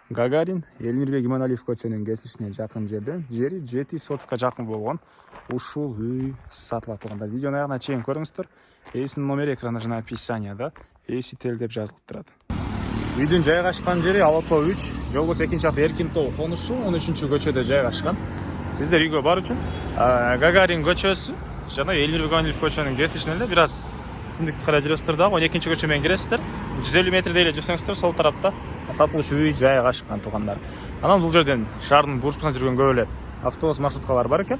Гагарин Элмирбек Иманалиев көчөнүн кесишине жакын жерден жери 7 сотка жакын болгон ушул үй сатылат турганда видеонун аягына чейин көрүңүздөр. Ээсинин номери экранда жана описанияда Эсител деп жазылып турат. Үйдүн жайгашкан жери Ала тоо 3, жол болсо 2-ат Эркин тоо конушу 13-көчөдө жайгашкан. Сиздер үйгө баруу үчүн Гагарин көчөсү жана Элмирбек Иманалиев көчөнүн кесишине эле бир аз түндүктү карай жүрөсүздөр дагы 12-көчө менен киресиздер. 150 метрдей эле жүрсөңүздөр сол тарапта сатылуучу үй жайгашкан туугандар. Анан бул жерден шаардын бурчусуна жүргөн көп эле автобус маршруткалар бар экен.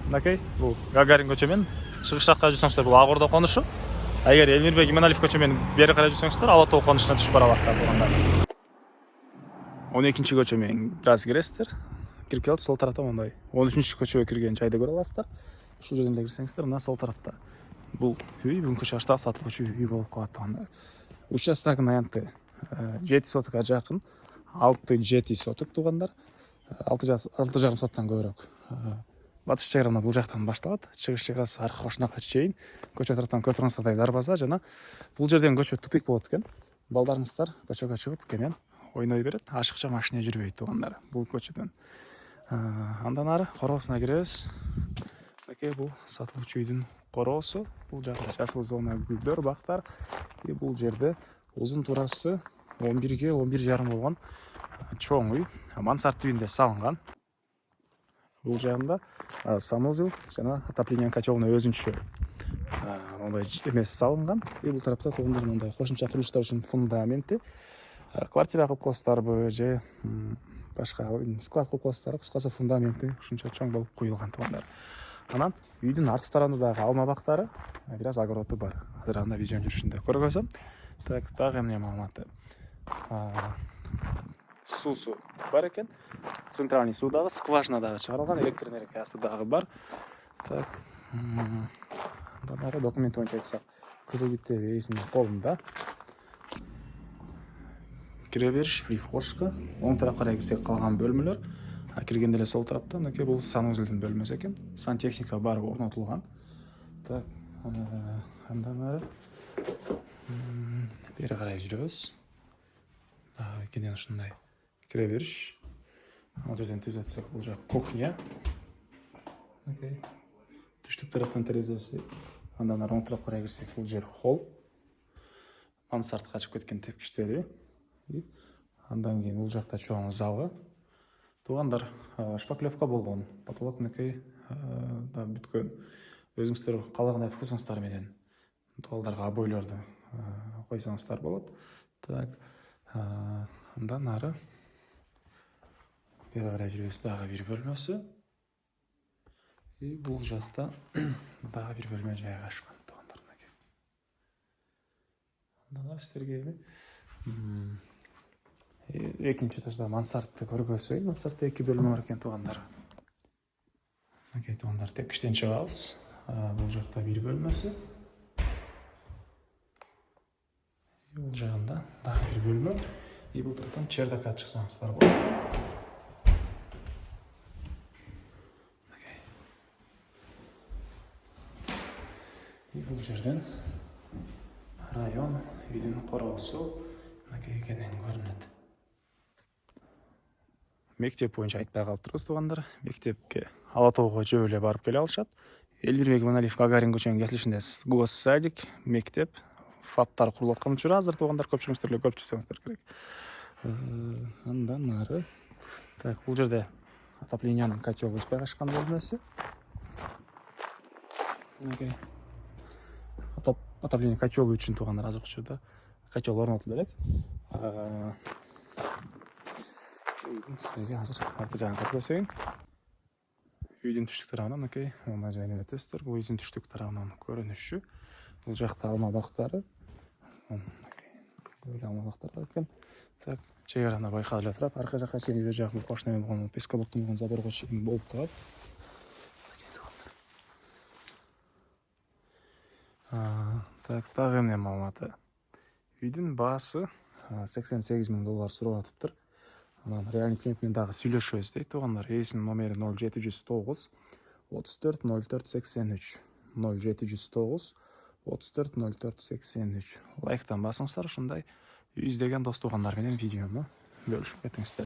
Мынакей бул Гагарин көчө менен чыгыш жакка жүрсөңүздөр бул Ак Ордо конушу. Эгер Элмирбек Иманалиев көчө менен бери карай жүрсөңүздөр Ала тоо конушуна түшүп бара аласыздар туугандар. 12-көчө менен бир аз киресиздер. Кирип келип сол тарапта мындай 13-көчөгө кирген жайды көрө аласыздар. Ушул жерден эле кирсеңиздер мына сол тарапта бул үй бүгүнкү чагышта сатылуучу үй болуп калат туугандар. Участогунун аянты 7 сотка жакын, 6-7 соток туугандар. 6,5 соттон көбүрөөк. Батыш чек бул жактан башталат. Чыгыш чыгасы аркы кошунакка чейин көчө тараптан көрүңүздөй дарбаза жана бул жерден көчө тупик болот экен. Балдарыңыздар көчөгө чыгып кенен ойной берет. Ашыкча машина жүрбөйт туугандар бул көчөдөн. Андан ары короосуна киребиз. Мынакей бул сатылуучу үйдүн короосу. Бул жакта жашыл зона, гүлдөр, бактар. Бул жерде узун турасы 11-ге 11,5 болгон чоң үй. Мансард түйүндө салынган. Бул жагында санузел жана отопление котелуна өзүнчө мындай эмеси салынган. Бул тарапта туугандар мындай кошумча курулуштар үчүн фундаменти, квартира кылып коесуздарбы же башка склад кылып коесуздарбы, кыскасы фундаменти ушунча чоң болуп куюлган туугандар. Анан үйдүн арты тарабында дагы алма бактары, бир аз огороду бар. Азыр анда видеонун жүрүшүндө көргөзөм. Так, дагы эмне маалыматы? Суусу бар экен. Центральный суу дагы, скважина дагы чыгарылган, электр энергиясы дагы бар. Так. Бара документ боюнча айтсак, кызыл китеби ээсинин колунда. Кире бериш, прихожка. Оң тарапка карай кирсек калган бөлмөлөр. Киргенде эле сол тарапта мынакей бул санузелдин бөлмөсү экен. Сантехника бар орнотулган. Так. Андан ары бери карай жүрөбүз. Кенен ушундай кире бериш. Ал жерден түзөтсөк бул жак кухня. Окей. Түштүк тараптан терезеси. Андан ары оң тарапка карай кирсек бул жер холл. Мансард качып кеткен тепкичтери. Андан кийин бул жакта чоң залы. Туугандар, шпаклевка болгон. Потолок мынакей бүткөн. Өзүңүздөр каалагандай вкусуңуздар менен балдарга обойлорду койсоңуздар болот. Так. Андан ары бери карай жүрөбүз, дагы бир бөлмөсү. Бул жакта дагы бир бөлмө жайгашкан туугандар мынакей. Андан ары сиздерге экинчи этажда мансардты көргөзөйүн. Мансардта 2 бөлмө бар экен туугандар. Мынакей туугандар, тепкичтен чыгабыз. Бул жакта бир бөлмөсү. Бул жагында дагы бир бөлмө. Бул тараптан чердакка чыксаңыздар болот. Бул жерден район үйдүн короосу мынакей экенин көрүнөт. Мектеп боюнча айтпай калыптырбыз туугандар. Мектепке Ала тоого жөө эле барып келе алышат. Элмирбек Иманалиев Гагарин көчөнүн кесилишинде гос садик, мектеп, фаттар курулуп аткан учуру азыр туугандар көпчүлүгүңүздөр эле көрүп жүрсөңүздөр керек. Андан ары так, бул жерде отоплениянын котел жайгашкан бөлмөсү. Мынакей отопление котел үчүн туугандар азыр учурда котел орнотулду элек. Үйдүн сиздерге азыр арты жагын көрсөтөйүн. Үйдүн түштүк тарабынан мынакей мына жайын өтөсүздөр. Бул үйдүн түштүк тарабынан көрүнүшү. Бул жакта алма бактары. Көп алма бактар бар экен. Так, чек араны байкалып эле турат. Арка жакка чейин бер жак кошуна болгон пескалоктун болгон заборго чейин болуп калат. Так, дагы эмне маалыматы? Үйдүн баасы $88,000 сурап атыптыр. Анан реальный клиент менен дагы сүйлөшөбүз дейт туугандар. Ээсинин номери 0709 34 04 83 0709 34 04 83. Лайктан басыңыздар, ушундай үй издеген дос туугандар менен видеону бөлүшүп кетиңиздер.